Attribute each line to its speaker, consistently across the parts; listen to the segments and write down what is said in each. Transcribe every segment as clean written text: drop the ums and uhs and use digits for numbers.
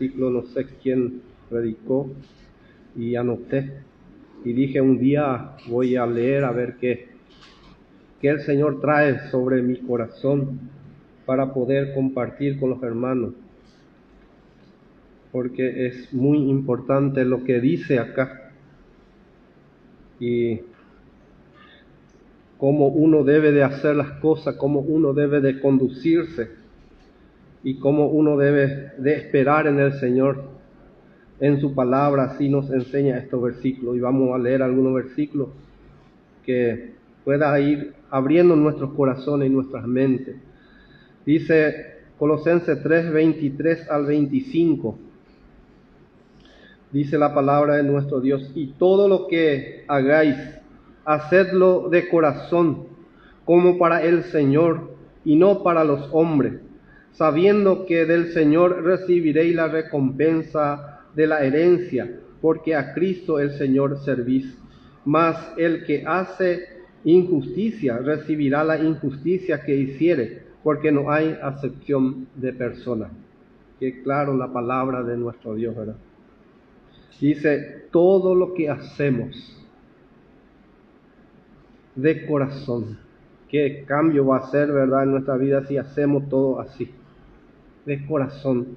Speaker 1: versículo, no sé quién predicó, y anoté. Y dije, un día voy a leer a ver qué el Señor trae sobre mi corazón para poder compartir con los hermanos. Porque es muy importante lo que dice acá. Y cómo uno debe de hacer las cosas, cómo uno debe de conducirse y cómo uno debe de esperar en el Señor, en su palabra. Así nos enseña estos versículos, y vamos a leer algunos versículos que pueda ir abriendo nuestros corazones y nuestras mentes. Dice Colosenses 3, 23 al 25, dice la palabra de nuestro Dios: y todo lo que hagáis, hacedlo de corazón, como para el Señor, y no para los hombres, sabiendo que del Señor recibiréis la recompensa de la herencia, porque a Cristo el Señor servís. Mas el que hace injusticia recibirá la injusticia que hiciere, porque no hay acepción de personas. Qué claro la palabra de nuestro Dios, ¿verdad? Dice, todo lo que hacemos de corazón. ¿Qué cambio va a ser, verdad, en nuestra vida si hacemos todo así? De corazón.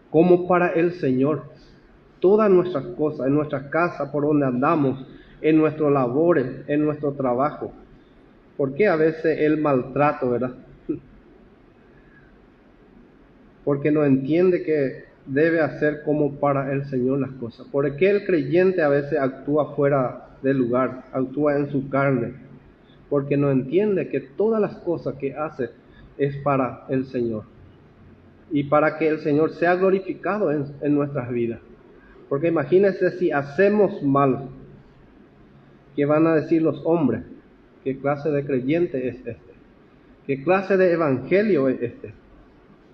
Speaker 1: Como para el Señor. Todas nuestras cosas, en nuestra casa, por donde andamos, en nuestros labores, en nuestro trabajo. ¿Por qué a veces el maltrato, verdad? Porque no entiende que debe hacer como para el Señor las cosas. ¿Por qué el creyente a veces actúa fuera del lugar, actúa en su carne? Porque no entiende que todas las cosas que hace es para el Señor. Y para que el Señor sea glorificado en nuestras vidas. Porque imagínense si hacemos mal, ¿qué van a decir los hombres? ¿Qué clase de creyente es este? ¿Qué clase de evangelio es este?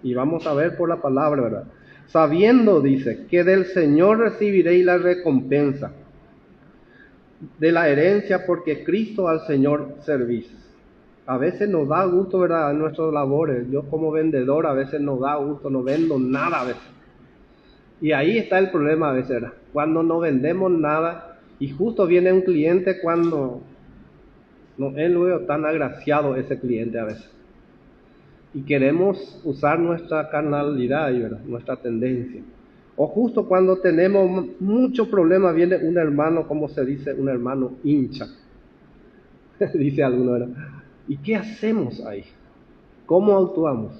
Speaker 1: Y vamos a ver por la palabra, ¿verdad? Sabiendo, dice, que del Señor recibiréis la recompensa de la herencia, porque Cristo al Señor servís. A veces nos da gusto, ¿verdad?, en nuestras labores. Yo como vendedor a veces nos da gusto, no vendo nada a veces. Y ahí está el problema a veces, ¿verdad? Cuando no vendemos nada y justo viene un cliente cuando no es luego tan agraciado ese cliente a veces. Y queremos usar nuestra carnalidad, ¿verdad?, nuestra tendencia. O justo cuando tenemos mucho problema viene un hermano, como se dice, un hermano hincha. Dice alguno, ¿verdad? ¿Y qué hacemos ahí? ¿Cómo actuamos?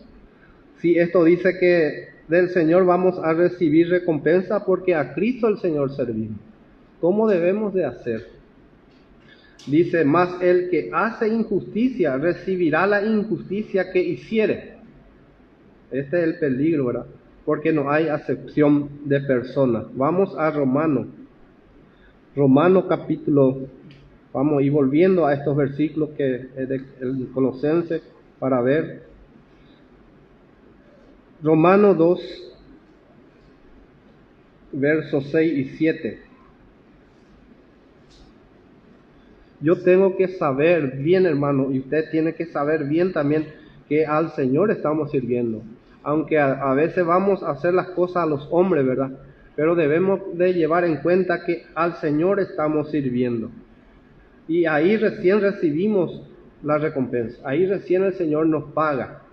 Speaker 1: Si esto dice que del Señor vamos a recibir recompensa porque a Cristo el Señor servimos. ¿Cómo debemos de hacer? Dice, más el que hace injusticia recibirá la injusticia que hiciere. Este es el peligro, ¿verdad? Porque no hay acepción de personas. Vamos a Romano capítulo, vamos a ir volviendo a estos versículos que es de Colosenses para ver. Romano 2, versos 6 y 7. Yo tengo que saber bien, hermano, y usted tiene que saber bien también que al Señor estamos sirviendo. Aunque a veces vamos a hacer las cosas a los hombres, ¿verdad? Pero debemos de llevar en cuenta que al Señor estamos sirviendo. Y ahí recién recibimos la recompensa. Ahí recién el Señor nos paga.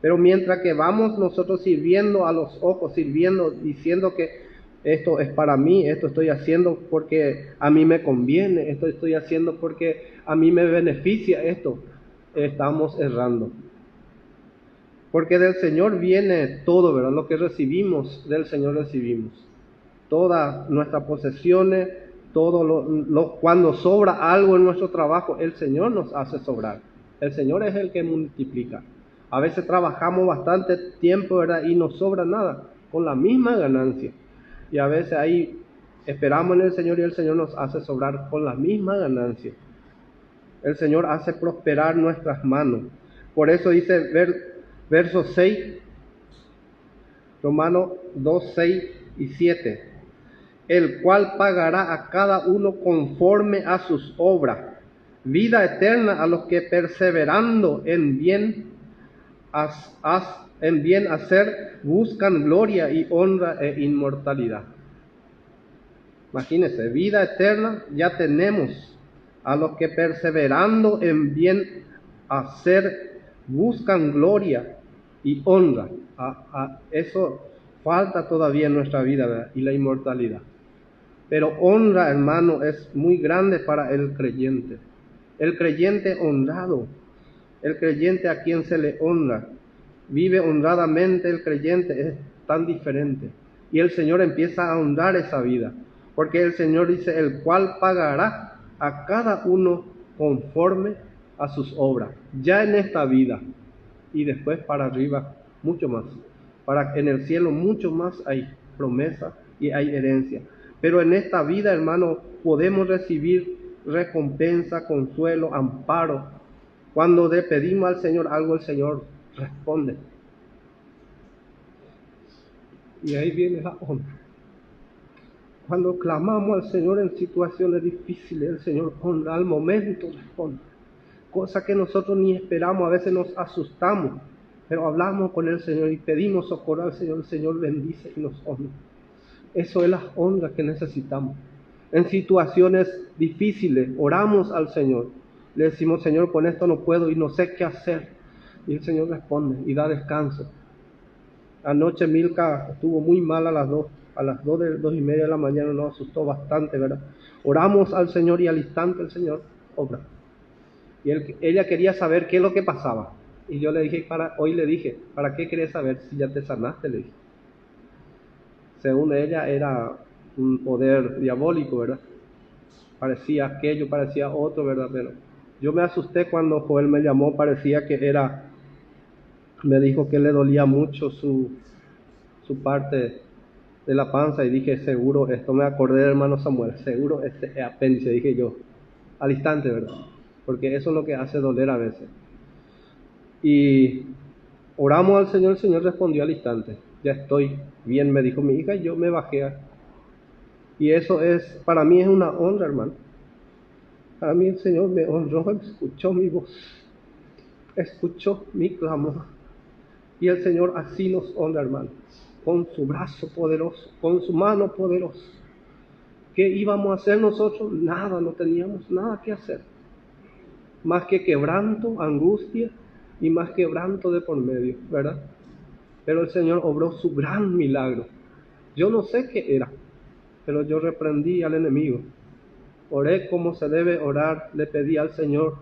Speaker 1: Pero mientras que vamos nosotros sirviendo a los ojos, sirviendo, diciendo que esto es para mí, esto estoy haciendo porque a mí me conviene, esto estoy haciendo porque a mí me beneficia esto, estamos errando. Porque del Señor viene todo, ¿verdad? Lo que recibimos, del Señor recibimos. Todas nuestras posesiones, cuando sobra algo en nuestro trabajo, el Señor nos hace sobrar. El Señor es el que multiplica. A veces trabajamos bastante tiempo, ¿verdad?, y no sobra nada, con la misma ganancia. Y a veces ahí esperamos en el Señor y el Señor nos hace sobrar con la misma ganancia. El Señor hace prosperar nuestras manos. Por eso dice verso 6, Romanos 2, 6 y 7. El cual pagará a cada uno conforme a sus obras, vida eterna a los que perseverando en bien en bien hacer buscan gloria y honra e inmortalidad. Imagínense, vida eterna ya tenemos a los que perseverando en bien hacer buscan gloria y honra. Eso falta todavía en nuestra vida, ¿verdad? Y la inmortalidad. Pero honra, hermano, es muy grande para el creyente. El creyente honrado, el creyente a quien se le honra, vive honradamente el creyente, es tan diferente. Y el Señor empieza a honrar esa vida, porque el Señor dice, el cual pagará a cada uno conforme a sus obras, ya en esta vida, y después para arriba mucho más. En el cielo mucho más hay promesa y hay herencia. Pero en esta vida, hermano, podemos recibir recompensa, consuelo, amparo. Cuando le pedimos al Señor algo, el Señor responde. Y ahí viene la honra. Cuando clamamos al Señor en situaciones difíciles, el Señor honra, al momento responde. Cosa que nosotros ni esperamos, a veces nos asustamos, pero hablamos con el Señor y pedimos socorro al Señor, el Señor bendice y nos honra. Eso es la honra que necesitamos. En situaciones difíciles, oramos al Señor. Le decimos, Señor, con esto no puedo y no sé qué hacer. Y el Señor responde y da descanso. Anoche Milka estuvo muy mal a las 2 y media de la mañana, nos asustó bastante, ¿verdad? Oramos al Señor y al instante el Señor obra. Y ella quería saber qué es lo que pasaba. Y yo le dije, hoy le dije, ¿para qué querés saber si ya te sanaste? Le dije. Según ella era un poder diabólico, ¿verdad? Parecía aquello, parecía otro, ¿verdad? Pero yo me asusté cuando Joel me llamó, parecía que me dijo que le dolía mucho su parte de la panza y dije, seguro, esto me acordé del hermano Samuel, seguro este es apéndice, dije yo, al instante, ¿verdad? Porque eso es lo que hace doler a veces. Y oramos al Señor, el Señor respondió al instante, ya estoy bien, me dijo mi hija, y yo me bajé. Y eso para mí es una honra, hermano. Para mí el Señor me honró, escuchó mi voz, escuchó mi clamor. Y el Señor así nos honra, hermano, con su brazo poderoso, con su mano poderosa. ¿Qué íbamos a hacer nosotros? Nada, no teníamos nada que hacer. Más que quebranto, angustia y más quebranto de por medio, ¿verdad? Pero el Señor obró su gran milagro. Yo no sé qué era, pero yo reprendí al enemigo. Oré como se debe orar, le pedí al Señor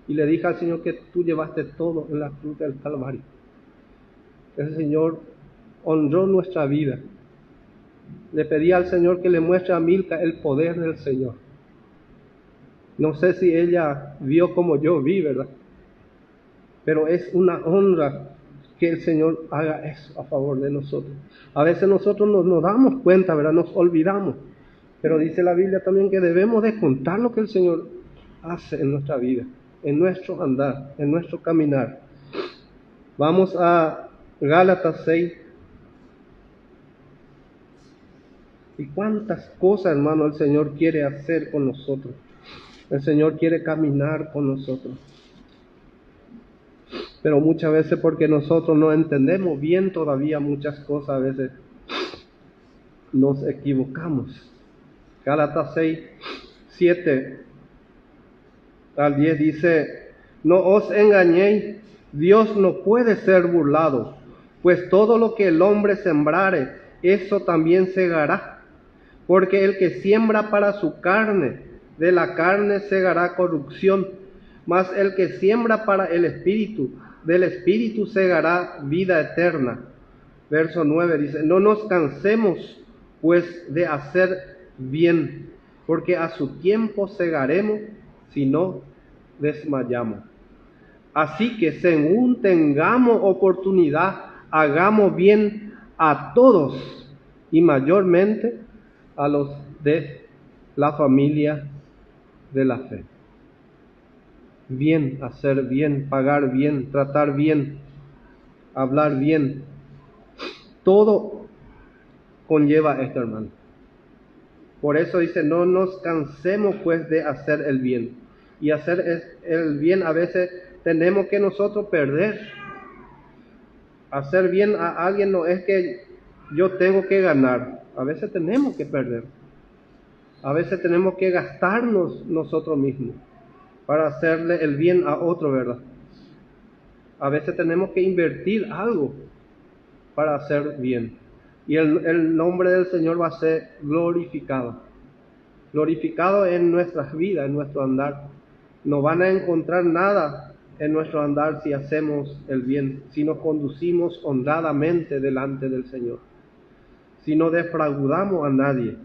Speaker 1: y le dije al Señor que tú llevaste todo en la cruz del Calvario. El Señor honró nuestra vida. Le pedí al Señor que le muestre a Milka el poder del Señor. No sé si ella vio como yo vi, ¿verdad? Pero es una honra que el Señor haga eso a favor de nosotros. A veces nosotros nos damos cuenta, ¿verdad? Nos olvidamos. Pero dice la Biblia también que debemos de contar lo que el Señor hace en nuestra vida, en nuestro andar, en nuestro caminar. Vamos a Gálatas 6. Y cuántas cosas, hermano, el Señor quiere hacer con nosotros. El Señor quiere caminar con nosotros. Pero muchas veces porque nosotros no entendemos bien todavía muchas cosas, a veces nos equivocamos. Gálatas 6, 7 al 10 dice, no os engañéis, Dios no puede ser burlado, pues todo lo que el hombre sembrare, eso también segará. Porque el que siembra para su carne, de la carne segará corrupción, mas el que siembra para el Espíritu, del Espíritu segará vida eterna. Verso 9 dice, no nos cansemos pues de hacer bien, porque a su tiempo segaremos si no desmayamos. Así que según tengamos oportunidad, hagamos bien a todos y mayormente a los de la familia de la fe. Bien, hacer bien, pagar bien, tratar bien, hablar bien. Todo conlleva esto, hermano. Por eso dice, no nos cansemos pues de hacer el bien. Y hacer el bien a veces tenemos que nosotros perder. Hacer bien a alguien no es que yo tengo que ganar. A veces tenemos que perder. A veces tenemos que gastarnos nosotros mismos para hacerle el bien a otro, ¿verdad? A veces tenemos que invertir algo para hacer bien. Y el nombre del Señor va a ser glorificado. Glorificado en nuestras vidas, en nuestro andar. No van a encontrar nada en nuestro andar si hacemos el bien, si nos conducimos honradamente delante del Señor. Si no defraudamos a nadie,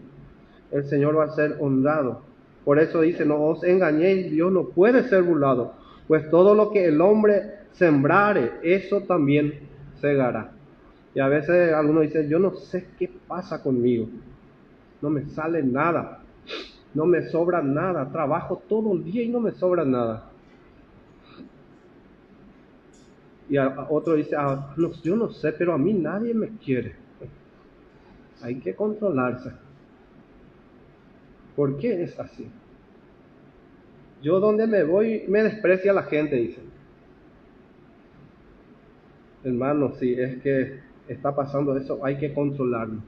Speaker 1: el Señor va a ser honrado. Por eso dice, no os engañéis, Dios no puede ser burlado, pues todo lo que el hombre sembrare, eso también segará. Y a veces algunos dicen, yo no sé qué pasa conmigo, no me sale nada, no me sobra nada, trabajo todo el día y no me sobra nada. Y a otro dice, no, yo no sé, pero a mí nadie me quiere. Hay que controlarse. ¿Por qué es así? Yo donde me voy me desprecia la gente, dicen. Hermano, si es que está pasando eso, hay que controlarlo.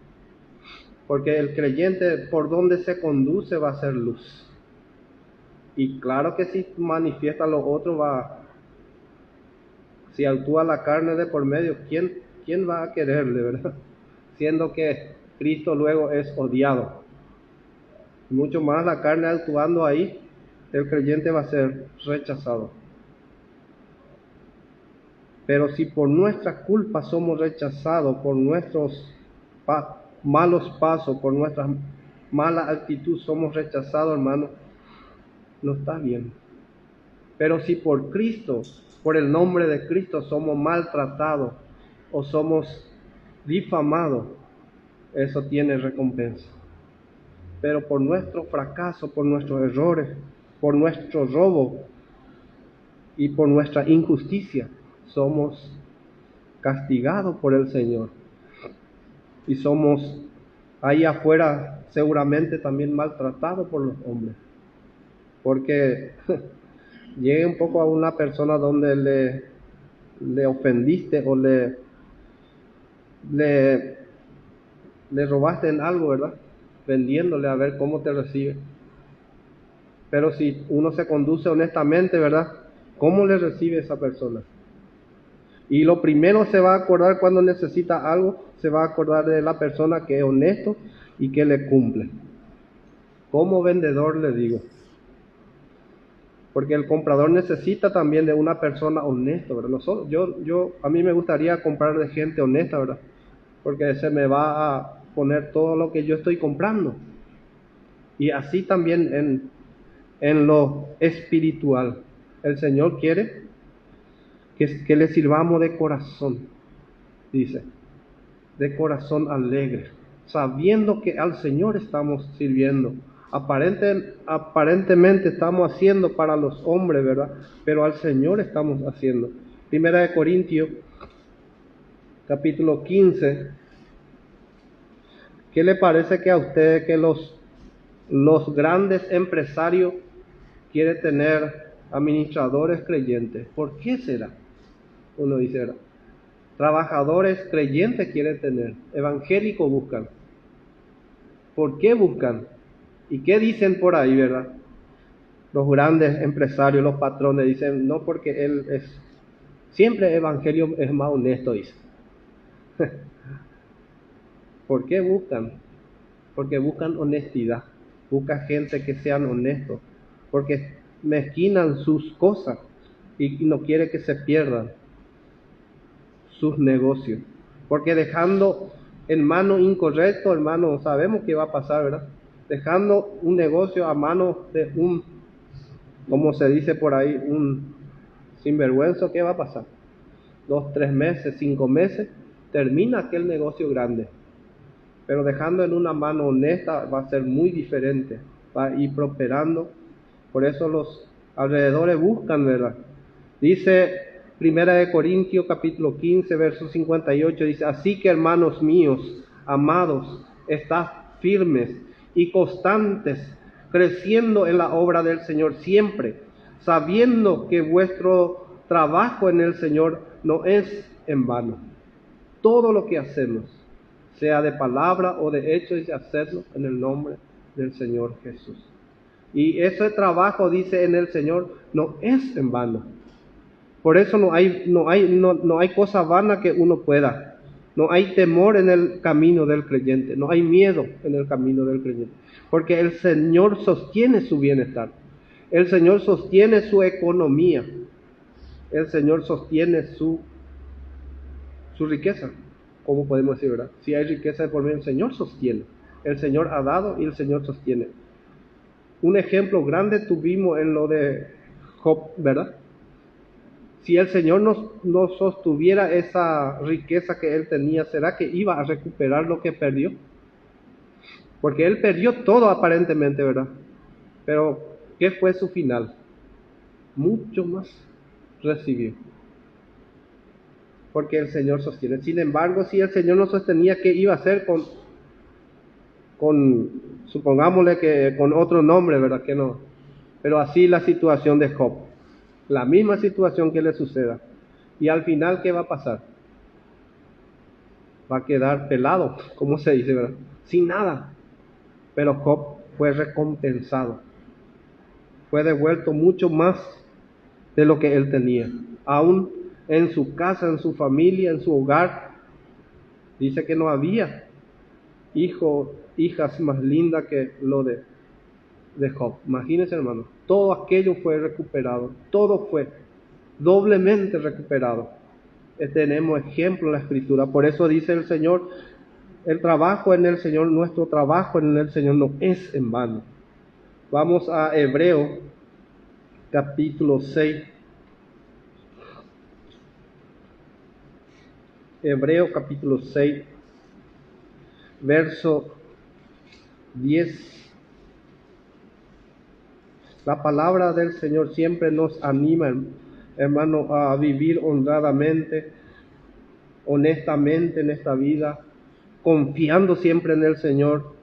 Speaker 1: Porque el creyente por donde se conduce va a ser luz. Y claro que si manifiesta lo otro si actúa la carne de por medio, ¿quién va a quererle, verdad? Siendo que Cristo luego es odiado. Mucho más la carne actuando ahí, el creyente va a ser rechazado. Pero si por nuestra culpa somos rechazados, por nuestros malos pasos, por nuestra mala actitud somos rechazados, hermano, no está bien. Pero si por Cristo, por el nombre de Cristo somos maltratados o somos difamados, eso tiene recompensa. Pero por nuestro fracaso, por nuestros errores, por nuestro robo y por nuestra injusticia, somos castigados por el Señor. Y somos ahí afuera seguramente también maltratados por los hombres. Porque llegue un poco a una persona donde le ofendiste o le robaste en algo, ¿verdad? Vendiéndole a ver cómo te recibe. Pero si uno se conduce honestamente, ¿verdad? ¿Cómo le recibe esa persona? Y lo primero se va a acordar cuando necesita algo, se va a acordar de la persona que es honesto y que le cumple. Como vendedor le digo. Porque el comprador necesita también de una persona honesta, ¿verdad? A mí me gustaría comprar de gente honesta, ¿verdad? Porque se me va a poner todo lo que yo estoy comprando. Y así también en lo espiritual. El Señor quiere que le sirvamos de corazón, dice, de corazón alegre, sabiendo que al Señor estamos sirviendo. Aparentemente estamos haciendo para los hombres, ¿verdad? Pero al Señor estamos haciendo. Primera de Corintios, capítulo 15. ¿Qué le parece que a ustedes que los grandes empresarios quieren tener administradores creyentes? ¿Por qué será? Uno dice, ¿verdad? Trabajadores creyentes quieren tener, evangélicos buscan. ¿Por qué buscan? ¿Y qué dicen por ahí, verdad? Los grandes empresarios, los patrones dicen, no, porque él siempre el evangelio es más honesto, dice. ¿Por qué buscan? Porque buscan honestidad, buscan gente que sean honestos, porque mezquinan sus cosas y no quiere que se pierdan sus negocios, porque dejando en mano incorrecto, hermano, sabemos qué va a pasar, ¿verdad? Dejando un negocio a manos de como se dice por ahí, un sinvergüenza, ¿qué va a pasar? 2, 3 meses, 5 meses, termina aquel negocio grande. Pero dejando en una mano honesta va a ser muy diferente, va a ir prosperando. Por eso los alrededores buscan, ¿verdad? Dice Primera de Corintios capítulo 15, verso 58, dice, así que hermanos míos, amados, estad firmes y constantes, creciendo en la obra del Señor siempre, sabiendo que vuestro trabajo en el Señor no es en vano. todo lo que hacemos, sea de palabra o de hecho, y hacerlo en el nombre del Señor Jesús. Y ese trabajo, dice, en el Señor no es en vano. Por eso no hay cosa vana que uno pueda. No hay temor en el camino del creyente. No hay miedo en el camino del creyente. Porque el Señor sostiene su bienestar. El Señor sostiene su economía. El Señor sostiene su riqueza. ¿Cómo podemos decir, verdad? Si hay riqueza de por medio, el Señor sostiene. El Señor ha dado y el Señor sostiene. Un ejemplo grande tuvimos en lo de Job, ¿verdad? Si el Señor no sostuviera esa riqueza que él tenía, ¿será que iba a recuperar lo que perdió? Porque él perdió todo aparentemente, ¿verdad? Pero, ¿qué fue su final? Mucho más recibió. Porque el Señor sostiene. Sin embargo, si el Señor no sostenía, ¿qué iba a hacer supongámosle que con otro nombre, ¿verdad? Que no. Pero así la situación de Job. La misma situación que le suceda. Y al final, ¿qué va a pasar? Va a quedar pelado, como se dice, ¿verdad? Sin nada. Pero Job fue recompensado. Fue devuelto mucho más de lo que él tenía. Aún en su casa, en su familia, en su hogar, dice que no había hijas más lindas que lo de Job. Imagínense, hermano, todo aquello fue recuperado, todo fue doblemente recuperado. Tenemos ejemplo en la Escritura. Por eso dice el Señor, el trabajo en el Señor, nuestro trabajo en el Señor no es en vano. Vamos a Hebreo capítulo 6. Hebreo capítulo 6, verso 10. La palabra del Señor siempre nos anima, hermano, a vivir honradamente, honestamente en esta vida, confiando siempre en el Señor,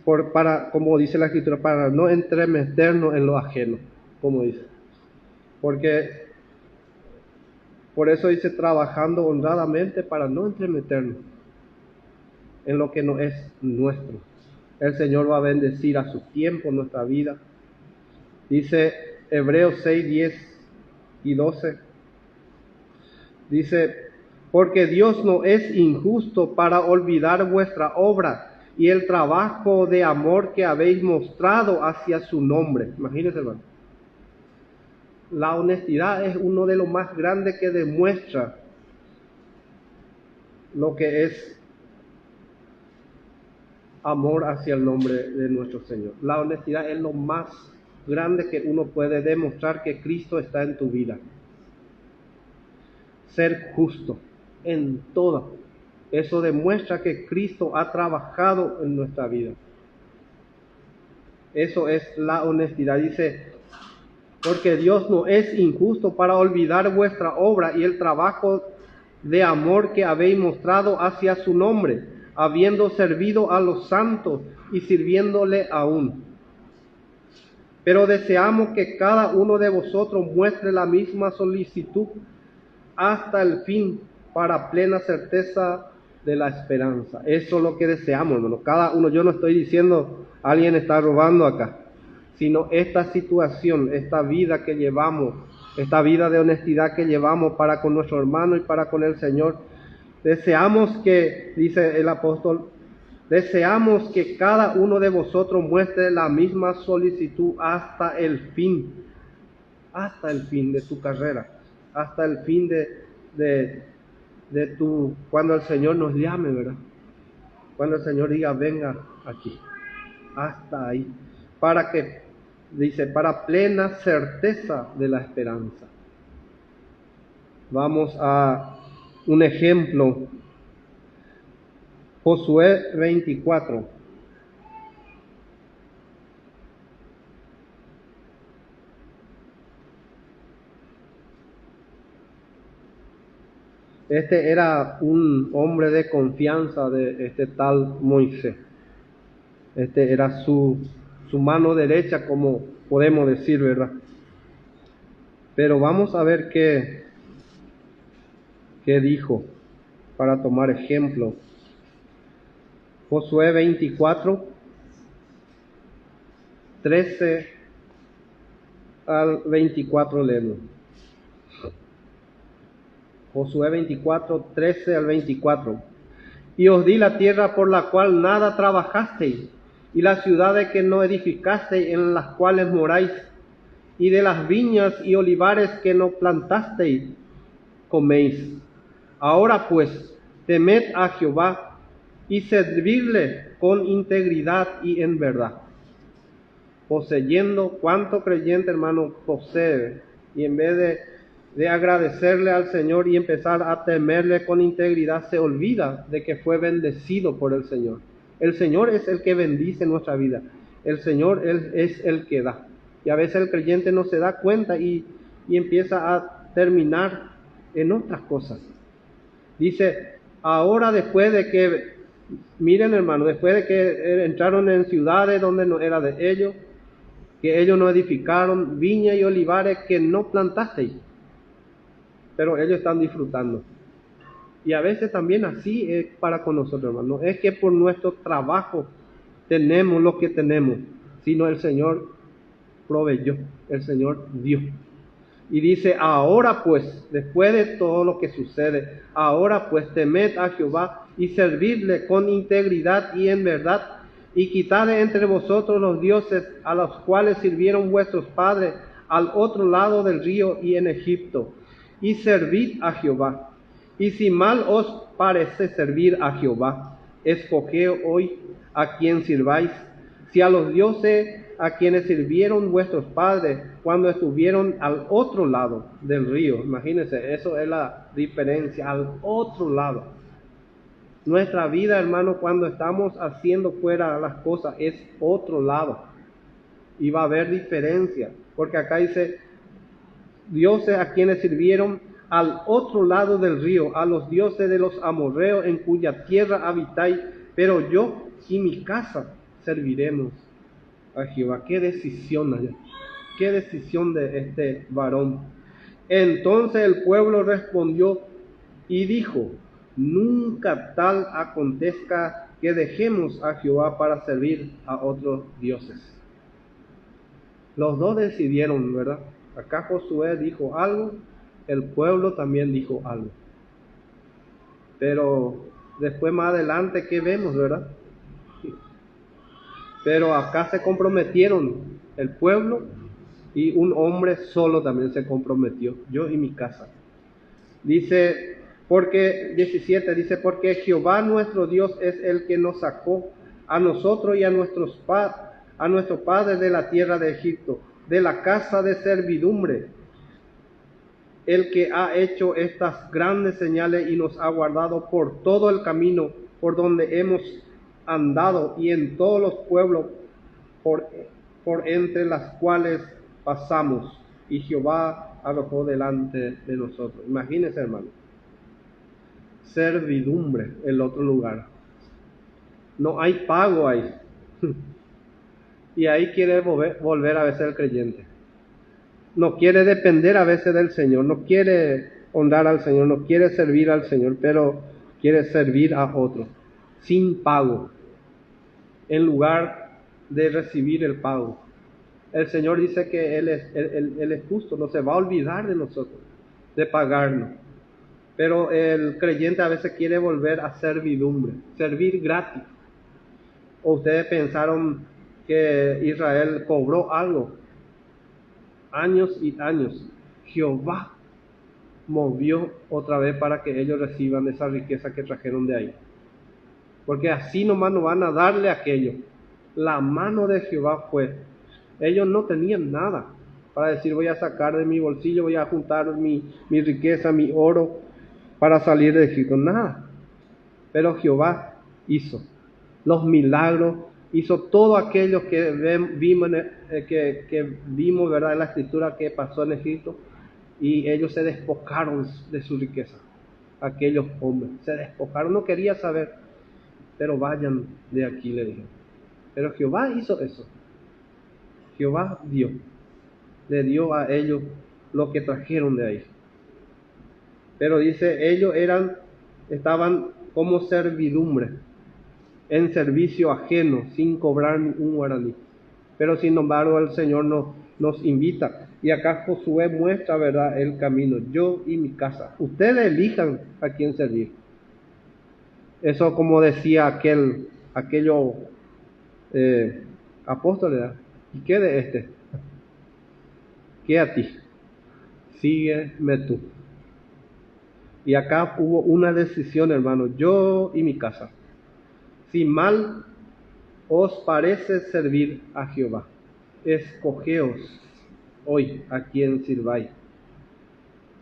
Speaker 1: como dice la Escritura, para no entremeternos en lo ajeno, como dice. Porque por eso dice, trabajando honradamente para no entremeternos en lo que no es nuestro. El Señor va a bendecir a su tiempo nuestra vida. Dice Hebreos 6, 10 y 12. Dice, porque Dios no es injusto para olvidar vuestra obra y el trabajo de amor que habéis mostrado hacia su nombre. Imagínense, hermano. La honestidad es uno de los más grandes que demuestra lo que es amor hacia el nombre de nuestro Señor. La honestidad es lo más grande que uno puede demostrar que Cristo está en tu vida. Ser justo en todo. Eso demuestra que Cristo ha trabajado en nuestra vida. Eso es la honestidad. Dice, porque Dios no es injusto para olvidar vuestra obra y el trabajo de amor que habéis mostrado hacia su nombre, habiendo servido a los santos y sirviéndole aún. Pero deseamos que cada uno de vosotros muestre la misma solicitud hasta el fin, para plena certeza de la esperanza. Eso es lo que deseamos, hermano. Cada uno, yo no estoy diciendo alguien está robando acá, sino esta situación, esta vida que llevamos, esta vida de honestidad que llevamos para con nuestro hermano y para con el Señor. Deseamos que, dice el apóstol, deseamos que cada uno de vosotros muestre la misma solicitud hasta el fin de tu carrera, hasta el fin de tu, cuando el Señor nos llame, ¿verdad? Cuando el Señor diga, venga aquí, hasta ahí, para que, dice, para plena certeza de la esperanza. Vamos a un ejemplo, Josué 24. Este era un hombre de confianza de este tal Moisés. Este era su mano derecha, como podemos decir, ¿verdad? Pero vamos a ver qué dijo. para tomar ejemplo. Josué 24, 13 al 24 leemos. Josué 24, 13 al 24. Y os di la tierra por la cual nada trabajasteis, y las ciudades que no edificasteis, en las cuales moráis, y de las viñas y olivares que no plantasteis, coméis. Ahora pues, temed a Jehová, y servidle con integridad y en verdad, poseyendo cuanto creyente, hermano, posee, y en vez de agradecerle al Señor y empezar a temerle con integridad, se olvida de que fue bendecido por el Señor. El Señor es el que bendice nuestra vida. El Señor es el que da. Y a veces el creyente no se da cuenta y empieza a terminar en otras cosas. Dice, ahora después de que, miren hermano, después de que entraron en ciudades donde no era de ellos, que ellos no edificaron, viñas y olivares que no plantasteis, pero ellos están disfrutando. Y a veces también así es para con nosotros, hermano. No es que por nuestro trabajo tenemos lo que tenemos, sino el Señor proveyó, el Señor dio. Y dice, ahora pues, después de todo lo que sucede, ahora pues temed a Jehová y servidle con integridad y en verdad, y quitad de entre vosotros los dioses a los cuales sirvieron vuestros padres al otro lado del río y en Egipto, y servid a Jehová. Y si mal os parece servir a Jehová, escoged hoy a quien sirváis, si a los dioses a quienes sirvieron vuestros padres cuando estuvieron al otro lado del río. Imagínense, eso es la diferencia, al otro lado. Nuestra vida, hermano, cuando estamos haciendo fuera las cosas, es otro lado. Y va a haber diferencia, porque acá dice, dioses a quienes sirvieron al otro lado del río, a los dioses de los amorreos en cuya tierra habitáis, pero yo y mi casa serviremos a Jehová. Qué decisión allá, qué decisión de este varón. Entonces el pueblo respondió y dijo, nunca tal acontezca que dejemos a Jehová para servir a otros dioses. Los dos decidieron, ¿verdad? Acá Josué dijo algo, el pueblo también dijo algo. Pero después más adelante, ¿qué vemos, verdad? Pero acá se comprometieron el pueblo y un hombre solo también se comprometió, yo y mi casa. Dice, porque 17 dice, porque Jehová nuestro Dios es el que nos sacó a nosotros y a nuestro padre de la tierra de Egipto, de la casa de servidumbre, el que ha hecho estas grandes señales y nos ha guardado por todo el camino por donde hemos andado y en todos los pueblos por entre las cuales pasamos, y Jehová arrojó delante de nosotros. Imagínense, hermano, servidumbre, el otro lugar. No hay pago ahí. Y ahí quiere volver a veces el creyente. No quiere depender a veces del Señor, no quiere honrar al Señor, no quiere servir al Señor, pero quiere servir a otro, sin pago, en lugar de recibir el pago. El Señor dice que Él es justo, no se va a olvidar de nosotros, de pagarnos. Pero el creyente a veces quiere volver a servidumbre, servir gratis. ¿O ustedes pensaron que Israel cobró algo? Años y años, Jehová movió otra vez para que ellos reciban esa riqueza que trajeron de ahí. Porque así nomás no van a darle aquello. La mano de Jehová fue. Ellos no tenían nada para decir voy a sacar de mi bolsillo, voy a juntar mi riqueza, mi oro para salir de Egipto. Nada. Pero Jehová hizo los milagros, hizo todo aquello que vimos, ¿verdad?, en la escritura que pasó en Egipto, y ellos se despojaron de su riqueza. Aquellos hombres se despojaron, no quería saber, pero vayan de aquí, le dijeron. Pero Jehová hizo eso. Jehová le dio a ellos lo que trajeron de ahí. Pero dice, ellos eran estaban como servidumbre, en servicio ajeno, sin cobrar ni un guaraní. Pero sin embargo el Señor nos invita. Y acá Josué muestra, ¿verdad?, el camino. Yo y mi casa. Ustedes elijan a quién servir. Eso, como decía aquello apóstol, ¿verdad? ¿Y qué de este? ¿Qué a ti? Sígueme tú. Y acá hubo una decisión, hermano. Yo y mi casa. Si mal os parece servir a Jehová, escogeos hoy a quien sirváis.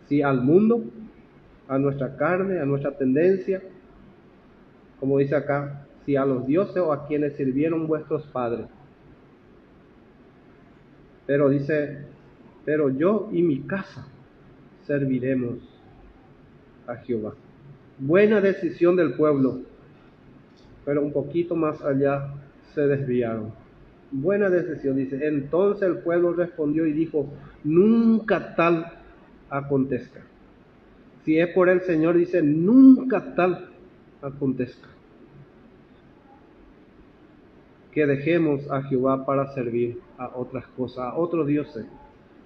Speaker 1: Si al mundo, a nuestra carne, a nuestra tendencia, como dice acá, si a los dioses o a quienes sirvieron vuestros padres. Pero dice, pero yo y mi casa serviremos a Jehová. Buena decisión del pueblo, pero un poquito más allá se desviaron. Buena decisión, dice. Entonces el pueblo respondió y dijo, nunca tal acontezca. Si es por el Señor, dice, nunca tal acontezca. Que dejemos a Jehová para servir a otras cosas, a otros dioses,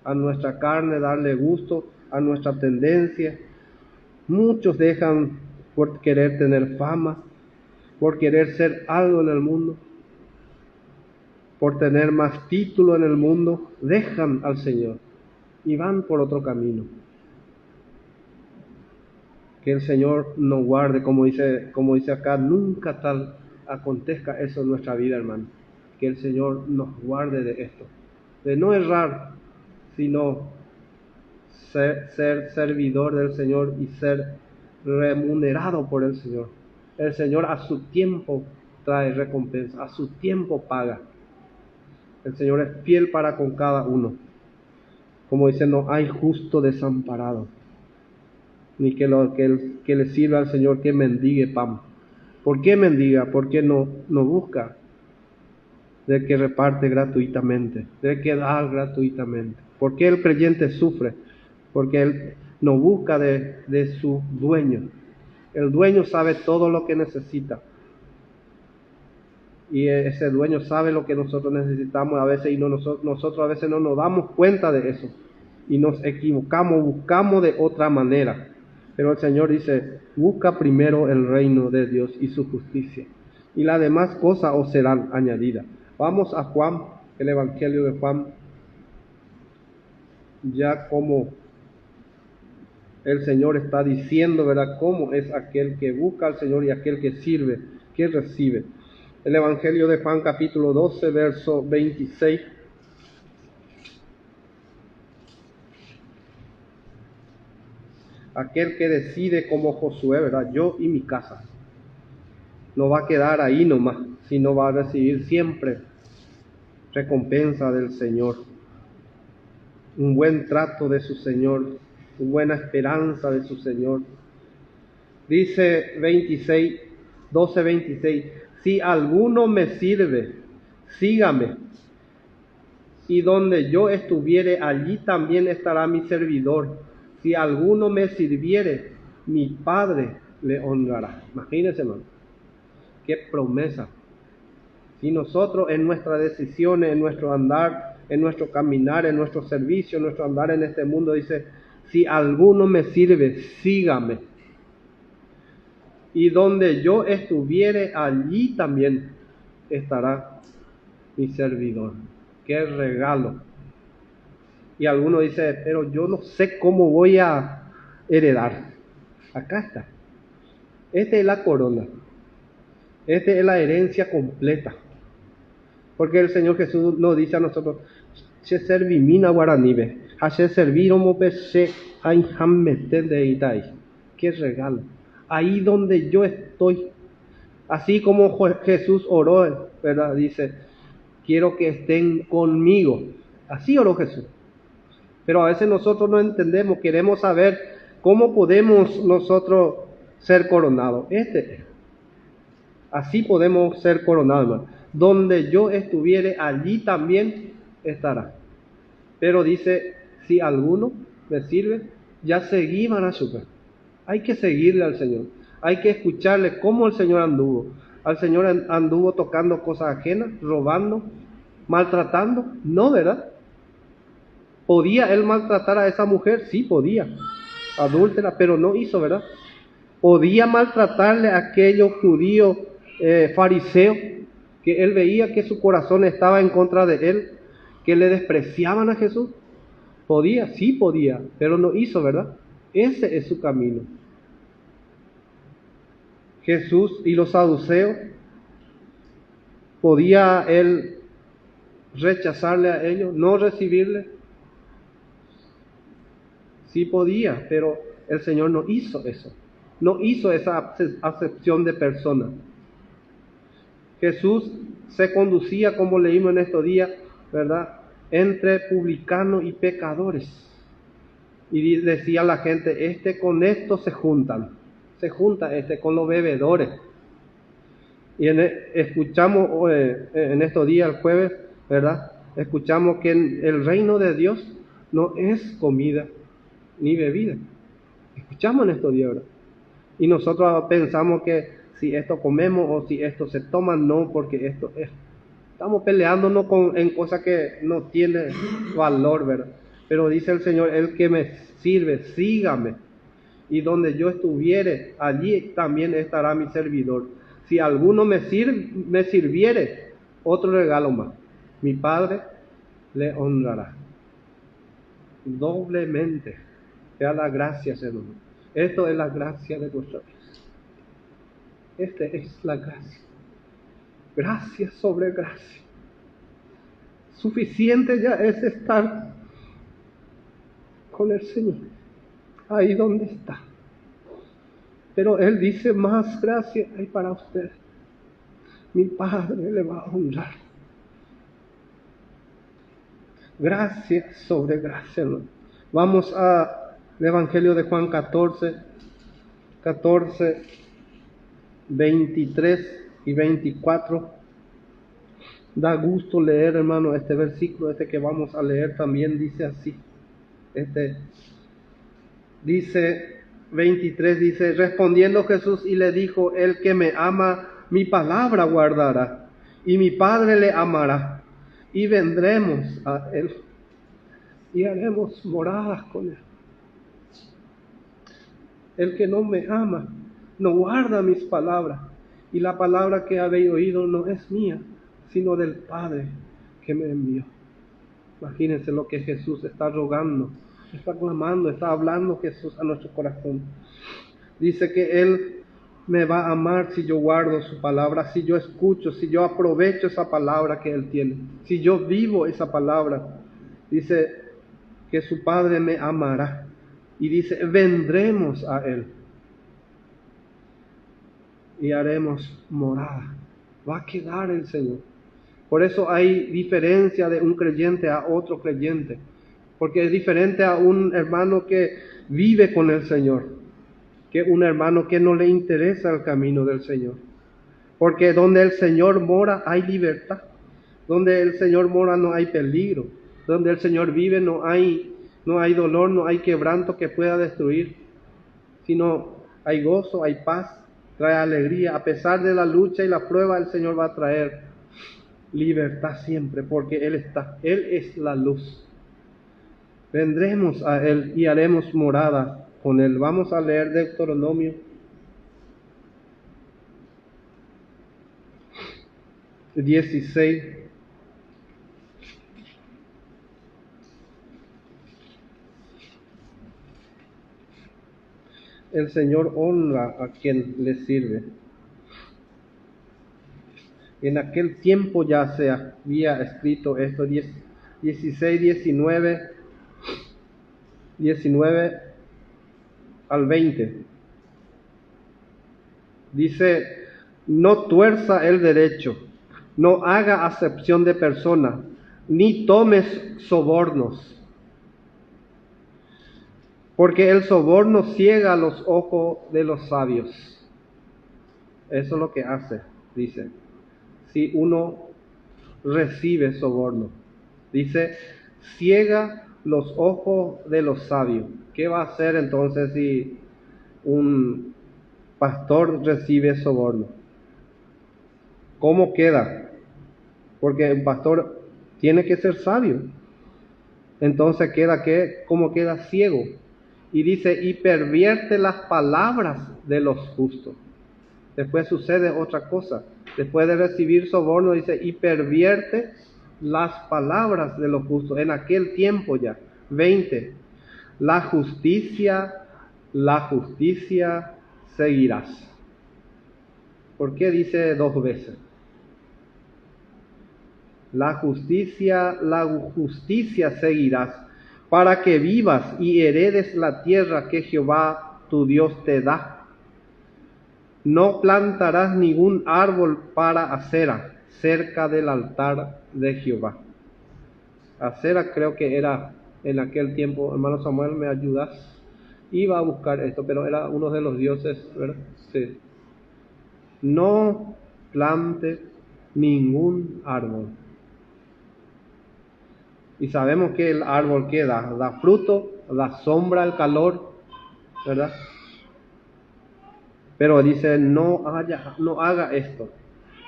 Speaker 1: a nuestra carne, darle gusto, a nuestra tendencia. Muchos dejan por querer tener fama, por querer ser algo en el mundo, por tener más título en el mundo, dejan al Señor y van por otro camino. Que el Señor nos guarde, como dice acá, nunca tal acontezca eso en nuestra vida, hermano. Que el Señor nos guarde de esto, de no errar, sino ser servidor del Señor y ser remunerado por el Señor. El Señor a su tiempo trae recompensa, a su tiempo paga. El Señor es fiel para con cada uno. Como dice, no hay justo desamparado, ni que le sirva al Señor que mendigue pan. ¿Por qué mendiga? Porque no busca de que reparte gratuitamente, de que da gratuitamente. ¿Por qué el creyente sufre? Porque él no busca de su dueño. El dueño sabe todo lo que necesita. Y ese dueño sabe lo que nosotros necesitamos a veces, y nosotros a veces no nos damos cuenta de eso. Y nos equivocamos, buscamos de otra manera. Pero el Señor dice, busca primero el reino de Dios y su justicia, y las demás cosas os serán añadidas. Vamos a Juan, el Evangelio de Juan, ya como el Señor está diciendo, ¿verdad?, cómo es aquel que busca al Señor y aquel que sirve, que recibe. El Evangelio de Juan, capítulo 12, verso 26. Aquel que decide como Josué, ¿verdad?, yo y mi casa, no va a quedar ahí nomás, sino va a recibir siempre recompensa del Señor, un buen trato de su Señor, una buena esperanza de su Señor. Dice 12:26, si alguno me sirve, sígame, y donde yo estuviere, allí también estará mi servidor. Si alguno me sirviere, mi Padre le honrará. Imagínense, hermano, qué promesa. Si nosotros en nuestras decisiones, en nuestro andar, en nuestro caminar, en nuestro servicio, en nuestro andar en este mundo, dice, si alguno me sirve, sígame. Y donde yo estuviere, allí también estará mi servidor. ¡Qué regalo! Y alguno dice, pero yo no sé cómo voy a heredar. Acá está. Esta es la corona. Esta es la herencia completa. Porque el Señor Jesús nos dice a nosotros, che servimina guaranibe, hace serviromo pese ainhameten de itai. ¡Qué regalo! Ahí donde yo estoy, así como Jesús oró, ¿verdad?, dice, quiero que estén conmigo. Así oró Jesús. Pero a veces nosotros no entendemos, queremos saber cómo podemos nosotros ser coronados. Así podemos ser coronados, hermano. Donde yo estuviere, allí también estará. Pero dice, si alguno me sirve, ya seguí Marashuka. Hay que seguirle al Señor. Hay que escucharle cómo el Señor anduvo. ¿Al Señor anduvo tocando cosas ajenas, robando, maltratando? No, ¿verdad? ¿Podía él maltratar a esa mujer? Sí, podía. Adúltera, pero no hizo, ¿verdad? ¿Podía maltratarle a aquellos judíos fariseos que él veía que su corazón estaba en contra de él, que le despreciaban a Jesús? Podía, sí podía, pero no hizo, ¿verdad? Ese es su camino. Jesús y los saduceos, ¿podía él rechazarle a ellos, no recibirle? Sí podía, pero el Señor no hizo eso. No hizo esa acepción de persona. Jesús se conducía, como leímos en estos días, ¿verdad?, entre publicanos y pecadores. Y decía la gente, con estos se junta con los bebedores. Y escuchamos en estos días, el jueves, ¿verdad?, escuchamos que el reino de Dios no es comida ni bebida. Escuchamos en estos días, ¿verdad? Y nosotros pensamos que si esto comemos o si esto se toma, no, porque esto es. Estamos peleándonos en cosas que no tienen valor, ¿verdad? Pero dice el Señor, el que me sirve, sígame. Y donde yo estuviere, allí también estará mi servidor. Si alguno me sirviere, otro regalo más. Mi Padre le honrará doblemente. Sea la gracia, Señor. Esto es la gracia de nuestro Dios. Esta es la gracia. Gracia sobre gracia. Suficiente ya es estar con el Señor, ahí donde está. Pero Él dice, más gracia hay para usted. Mi Padre le va a honrar. Gracia sobre gracia, ¿no? Vamos al Evangelio de Juan 14, 23 y 24. Da gusto leer, hermano, este versículo, que vamos a leer también dice así. Dice 23, dice, respondiendo Jesús y le dijo, el que me ama, mi palabra guardará, y mi Padre le amará, y vendremos a él, y haremos moradas con él. El que no me ama, no guarda mis palabras, y la palabra que habéis oído no es mía, sino del Padre que me envió. Imagínense lo que Jesús está rogando, está clamando, está hablando Jesús a nuestro corazón. Dice que Él me va a amar si yo guardo su palabra, si yo escucho, si yo aprovecho esa palabra que Él tiene, si yo vivo esa palabra. Dice que su Padre me amará. Y dice, vendremos a Él y haremos morada. Va a quedar el Señor. Por eso hay diferencia de un creyente a otro creyente. Porque es diferente a un hermano que vive con el Señor, que un hermano que no le interesa el camino del Señor. Porque donde el Señor mora hay libertad. Donde el Señor mora no hay peligro. Donde el Señor vive no hay dolor, no hay quebranto que pueda destruir. Sino hay gozo, hay paz, trae alegría. A pesar de la lucha y la prueba, el Señor va a traer libertad siempre, porque Él está. Él es la luz. Vendremos a Él y haremos morada con Él. Vamos a leer Deuteronomio 16. El Señor honra a quien le sirve. En aquel tiempo ya se había escrito esto, 16, 19 al 20. Dice, no tuerza el derecho, no haga acepción de persona, ni tomes sobornos. Porque el soborno ciega los ojos de los sabios. Eso es lo que hace, dice. Si uno recibe soborno, dice, ciega los ojos de los sabios. ¿Qué va a hacer entonces si un pastor recibe soborno. ¿Cómo queda? Porque el pastor tiene que ser sabio. Entonces queda que, como queda ciego. Y dice, y pervierte las palabras de los justos. Después sucede otra cosa. Después de recibir soborno, dice, y pervierte las palabras de los justos. En aquel tiempo ya. 20. La justicia seguirás. ¿Por qué dice 2 veces? La justicia seguirás, para que vivas y heredes la tierra que Jehová tu Dios te da. No plantarás ningún árbol para acera cerca del altar de Jehová. Acera creo que era en aquel tiempo, hermano Samuel, ¿me ayudas? Iba a buscar esto, pero era uno de los dioses, ¿verdad? Sí. No plante ningún árbol. Y sabemos que el árbol que da fruto, da sombra al calor, ¿verdad? Pero dice, no haga esto.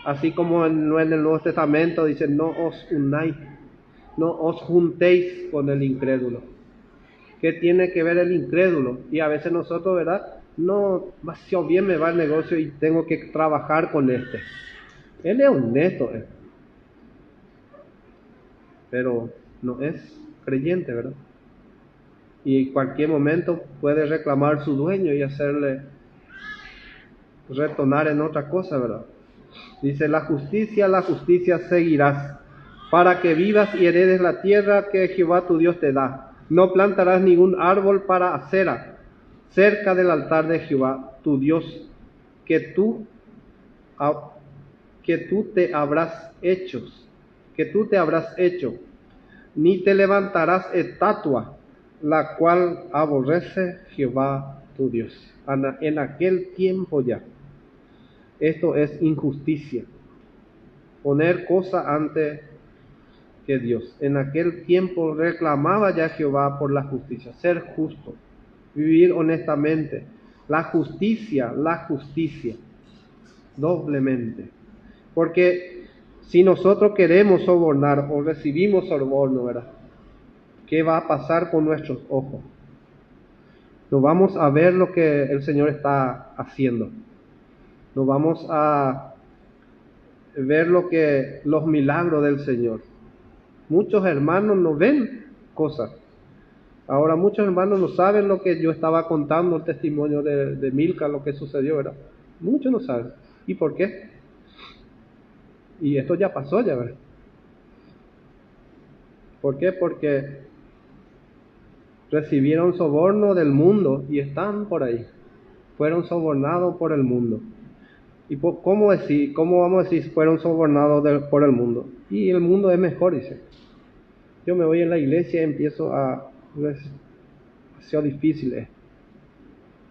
Speaker 1: Así como en el Nuevo Testamento dice, no os unáis, no os juntéis con el incrédulo. ¿Qué tiene que ver el incrédulo? Y a veces nosotros, ¿verdad? No, demasiado bien me va el negocio y tengo que trabajar con este. Él es honesto, pero no es creyente, ¿verdad? Y en cualquier momento puede reclamar su dueño y hacerle retornar en otra cosa, ¿verdad? Dice, la justicia seguirás, para que vivas y heredes la tierra que Jehová tu Dios te da. No plantarás ningún árbol para acera cerca del altar de Jehová tu Dios, que tú te habrás hecho, ni te levantarás estatua, la cual aborrece Jehová tu Dios. En aquel tiempo ya. Esto es injusticia. Poner cosa antes que Dios. En aquel tiempo reclamaba ya Jehová por la justicia. Ser justo. Vivir honestamente. La justicia. Doblemente. Porque si nosotros queremos sobornar o recibimos soborno, ¿verdad? ¿Qué va a pasar con nuestros ojos? No vamos a ver lo que el Señor está haciendo. No vamos a ver los milagros del Señor. Muchos hermanos no ven cosas. Ahora muchos hermanos no saben lo que yo estaba contando, el testimonio de Milka, lo que sucedió, ¿verdad? Muchos no saben. ¿Y por qué? Y esto ya pasó, ya, ¿verdad? ¿Por qué? Porque recibieron soborno del mundo y están por ahí. Fueron sobornados por el mundo. ¿Y cómo vamos a decir fueron sobornados por el mundo? Y el mundo es mejor, dice. Yo me voy en la iglesia y empiezo a ser difícil.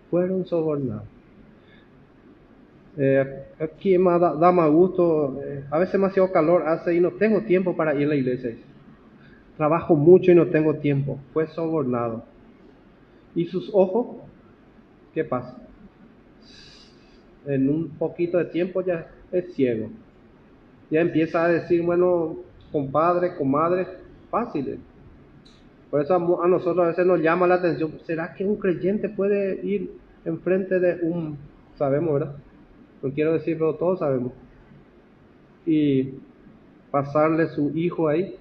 Speaker 1: Fueron sobornados. Aquí da más gusto. A veces demasiado calor hace y no tengo tiempo para ir a la iglesia. Trabajo mucho y no tengo tiempo. Fue sobornado. ¿Y sus ojos? ¿Qué pasa? En un poquito de tiempo ya es ciego. Ya empieza a decir, bueno, compadre, comadre, fáciles. Por eso a nosotros a veces nos llama la atención, ¿será que un creyente puede ir enfrente de sabemos, ¿verdad? No quiero decir, pero todos sabemos. Y pasarle su hijo ahí?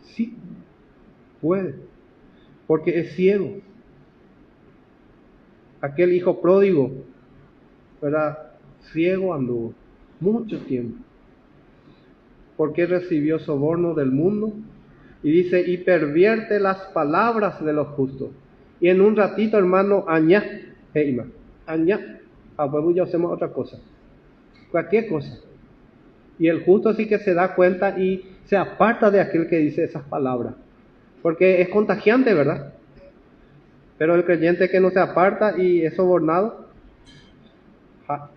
Speaker 1: Sí, puede, porque es ciego. Aquel hijo pródigo, ¿verdad? Ciego anduvo mucho tiempo, porque recibió soborno del mundo. Y dice, y pervierte las palabras de los justos. Y en un ratito, hermano, añá, ya hacemos otra cosa. Cualquier cosa. Y el justo sí que se da cuenta y se aparta de aquel que dice esas palabras. Porque es contagiante, ¿verdad? Pero el creyente que no se aparta y es sobornado, a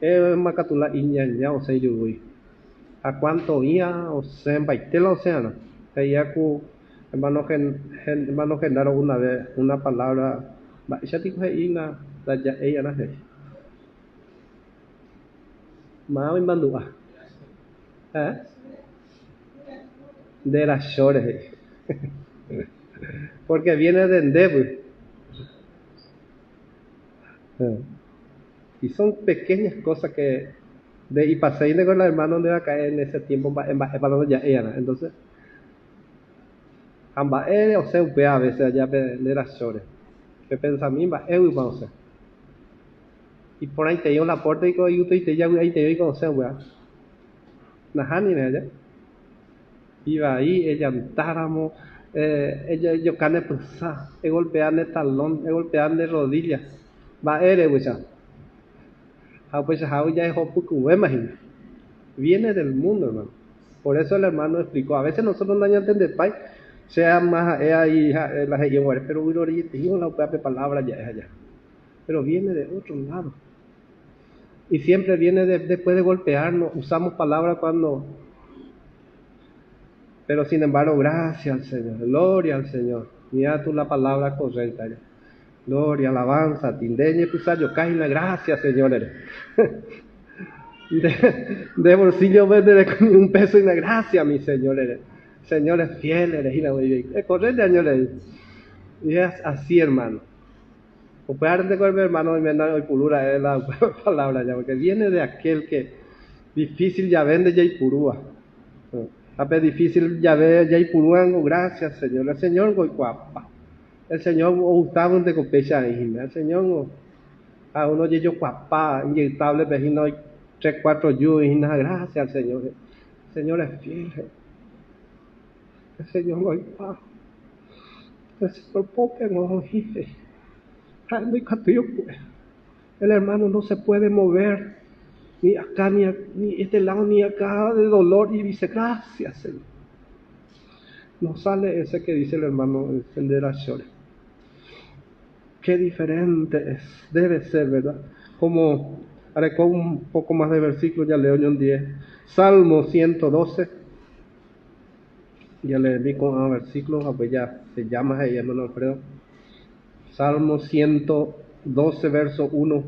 Speaker 1: cuánto ia o se embaitela océano. Hermano Genaro una vez una palabra, Más en Bandúa. ¿Eh? De las shores. Porque viene de Endeavor. Y son pequeñas cosas que y pasé con la hermana donde va a caer en ese tiempo para ya era. Entonces, ambas o sea, a veces allá de las shores. Que pensamiento vamos a hacer. Y por ahí te dio la puerta y te ya ahí te dio conocer, weá. Najani ella. Iba ahí, ella antáramo, ella yo cane pulsa, golpean de talón, golpean de rodillas. Va weá. Pues ya es hopu imagina. Viene del mundo, hermano. Por eso el hermano explicó. A veces nosotros no entendemos, pai, sea más ahí las iguales, pero uno digo la palabra ya es allá. Pero viene de otro lado. Y siempre viene después de golpearnos. Usamos palabras cuando. Pero sin embargo, gracias al Señor. Gloria al Señor. Mira tú la palabra correcta ya. Gloria, alabanza, tindeñe, pusayo, caina, gracias, Señor. De bolsillo vende con un peso y una gracia, mi Señor. Señor es fiel, es correcto, Señor. Y es así, hermano. Operarte con mi hermano y menor y purura es la palabra ya, porque viene de aquel que difícil ya vende ya y purúa. Ape difícil ya ve ya y purúa, gracias, Señor. El Señor goy guapa. El Señor Gustavo de copecha el Señor a uno yo guapa, inyectable vecino 3-4 yu y nada, gracias al Señor. El Señor es fiel. El Señor goy guapa. El Señor poca no dice. El hermano no se puede mover ni acá ni este lado ni acá de dolor y dice gracias Señor. No sale ese que dice el hermano el de las shores. Qué diferente es, debe ser, ¿verdad? Como haré con un poco más de versículos, ya leo yo en 10. Salmo 112. Ya le vi con versículos, pues ya se llama ahí, hermano Alfredo. Salmo 112, verso 1.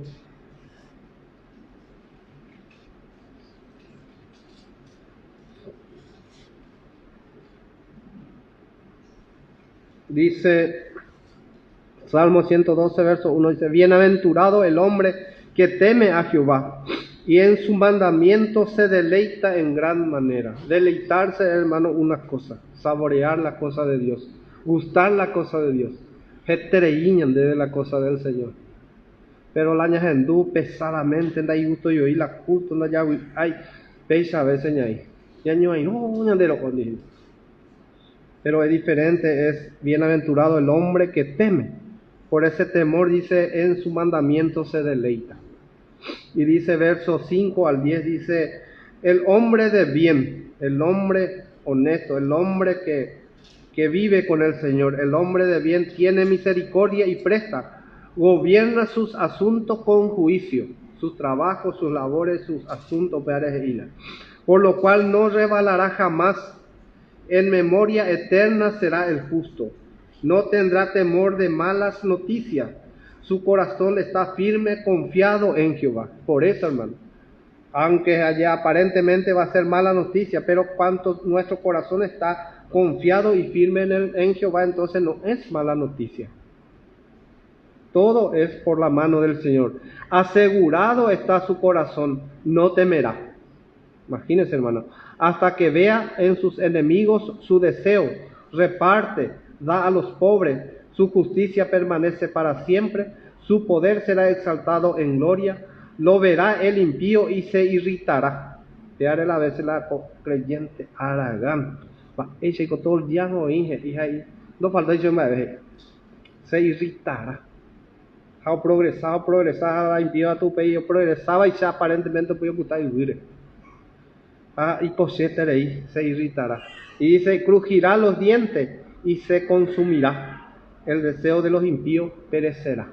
Speaker 1: Dice, Salmo 112, verso 1, dice, bienaventurado el hombre que teme a Jehová y en su mandamiento se deleita en gran manera. Deleitarse, hermano, una cosa, saborear la cosa de Dios, gustar la cosa de Dios. Hetereiñan debe la cosa del Señor. Pero la ñajendú pesadamente, da y gusto yo y la culto, no ya hay, peisa a veces ahí. Ya no hay, no, de lo condición. Pero es diferente, es bienaventurado el hombre que teme. Por ese temor, dice, en su mandamiento se deleita. Y dice versos 5 al 10, dice, el hombre de bien, el hombre honesto, el hombre que vive con el Señor, el hombre de bien tiene misericordia y presta, gobierna sus asuntos con juicio, sus trabajos, sus labores, sus asuntos, por lo cual no rebalará jamás. En memoria eterna será el justo. No tendrá temor de malas noticias. Su corazón está firme, confiado en Jehová. Por eso, hermano, aunque allá aparentemente va a ser mala noticia, pero cuanto nuestro corazón está confiado y firme en Jehová, entonces no es mala noticia. Todo es por la mano del Señor. Asegurado está su corazón, no temerá. Imagínense, hermano, hasta que vea en sus enemigos su deseo, reparte, da a los pobres, su justicia permanece para siempre, su poder será exaltado en gloria, lo verá el impío y se irritará. Te haré la vez la creyente aragán. Ella con todo el día no no falta yo me se irritará. Ha progresaba, impío a tu pedido, progresaba y ya aparentemente puede ocultar y huir. Y cosetere ahí se irritará. Y dice, crujirá los dientes y se consumirá. El deseo de los impíos perecerá.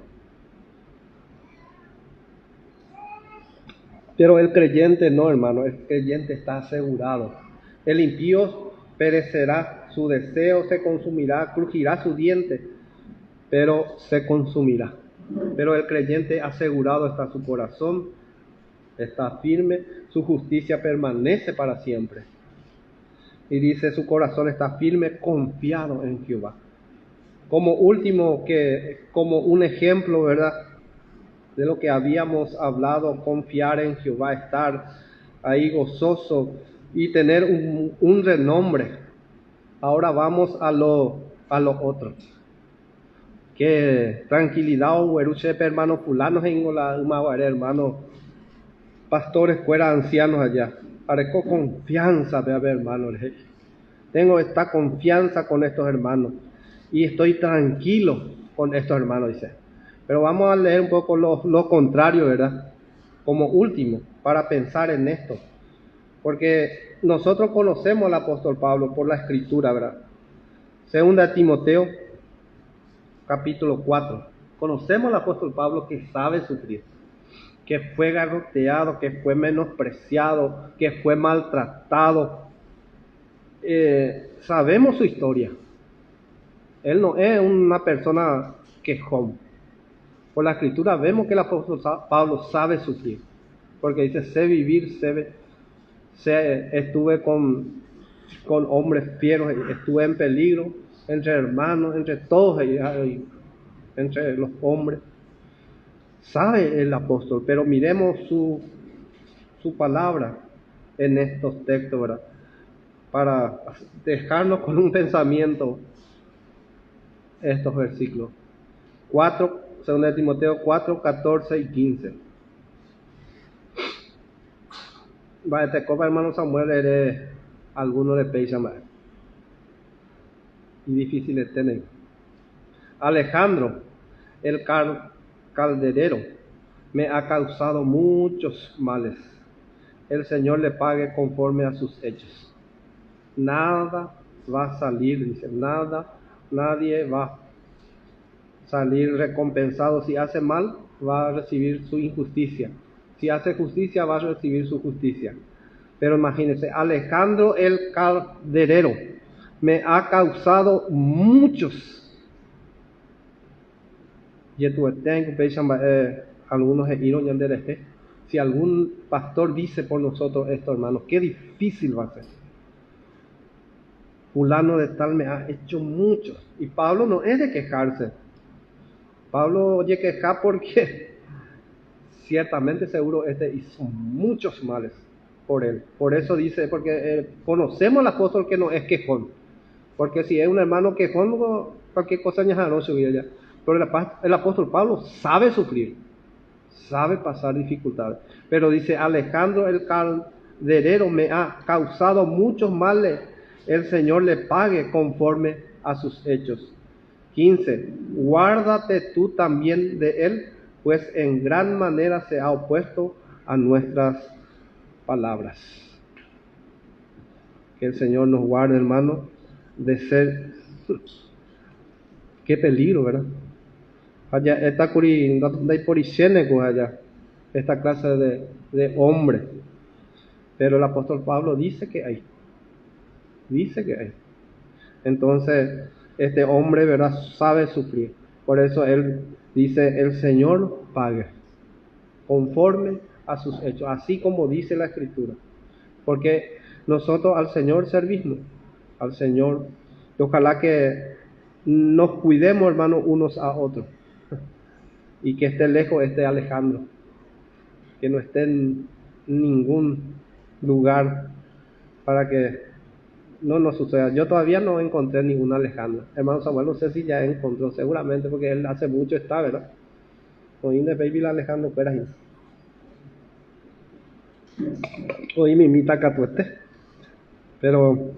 Speaker 1: Pero el creyente no, hermano, el creyente está asegurado. El impío perecerá, su deseo se consumirá, crujirá su diente, pero se consumirá. Pero el creyente asegurado está su corazón, está firme, su justicia permanece para siempre. Y dice, su corazón está firme, confiado en Jehová. Como último, como un ejemplo, ¿verdad?, de lo que habíamos hablado, confiar en Jehová, estar ahí gozoso y tener un renombre. Ahora vamos a lo otro. Que tranquilidad, hermano fulano, hermano, pastores fuera ancianos allá. Parezco confianza de haber, hermano. Tengo esta confianza con estos hermanos y estoy tranquilo con estos hermanos, dice. Pero vamos a leer un poco lo contrario, ¿verdad? Como último, para pensar en esto. Porque nosotros conocemos al apóstol Pablo por la escritura, ¿verdad? Segunda Timoteo, capítulo 4. Conocemos al apóstol Pablo que sabe sufrir, que fue garroteado, que fue menospreciado, que fue maltratado. Sabemos su historia. Él no es una persona quejón. Por la escritura vemos que el apóstol Pablo sabe sufrir, porque dice, sé vivir, estuve con hombres fieros, estuve en peligro, entre hermanos, entre todos, entre los hombres. Sabe el apóstol, pero miremos su palabra en estos textos, ¿verdad?, para dejarnos con un pensamiento estos versículos. 2 Timoteo 4, 14 y 15. Te copa, hermano Samuel, eres alguno de Peixamar. Y difícil de tener. Alejandro, el calderero, me ha causado muchos males. El Señor le pague conforme a sus hechos. Nada va a salir, dice, nadie va a salir recompensado. Si hace mal, va a recibir su injusticia. Si hace justicia, va a recibir su justicia. Pero imagínense, Alejandro el calderero me ha causado muchos. Algunos si algún pastor dice por nosotros esto, hermanos, qué difícil va a ser. Fulano de tal me ha hecho muchos. Y Pablo no es de quejarse. Pablo oye quejar porque ciertamente seguro hizo muchos males por él. Por eso dice, porque conocemos al apóstol que no es quejón. Porque si es un hermano quejón, cualquier cosa no se hubiera ya. Pero el apóstol Pablo sabe sufrir, sabe pasar dificultades. Pero dice, Alejandro el calderero me ha causado muchos males, el Señor le pague conforme a sus hechos. 15. Guárdate tú también de él, pues en gran manera se ha opuesto a nuestras palabras. Que el Señor nos guarde, hermano, de ser... Qué peligro, ¿verdad? Allá está allá, esta clase de hombre. Pero el apóstol Pablo dice que hay. Entonces, este hombre, ¿verdad?, sabe sufrir. Por eso él dice, el Señor pague conforme a sus hechos, así como dice la Escritura. Porque nosotros al Señor servimos, al Señor. Y ojalá que nos cuidemos, hermanos, unos a otros. Y que esté lejos Alejandro, que no esté en ningún lugar para que no nos suceda. Yo todavía no encontré ninguna Alejandra. Hermano Samuel, no sé si ya encontró, seguramente, porque él hace mucho está, ¿verdad? Hoy de baby la Alejandro fuera ahí. Hoy me imita Catueste. Pero,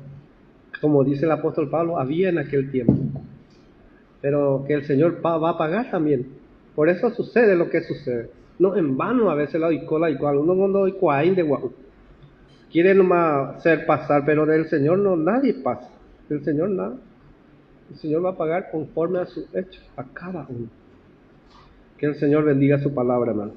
Speaker 1: como dice el apóstol Pablo, había en aquel tiempo. Pero que el Señor va a pagar también. Por eso sucede lo que sucede. No en vano a veces la icola igual. Uno cuando hay de guau. Quiere nomás hacer pasar, pero del Señor no nadie pasa. Del Señor nada. El Señor va a pagar conforme a sus hechos, a cada uno. Que el Señor bendiga su palabra, hermano.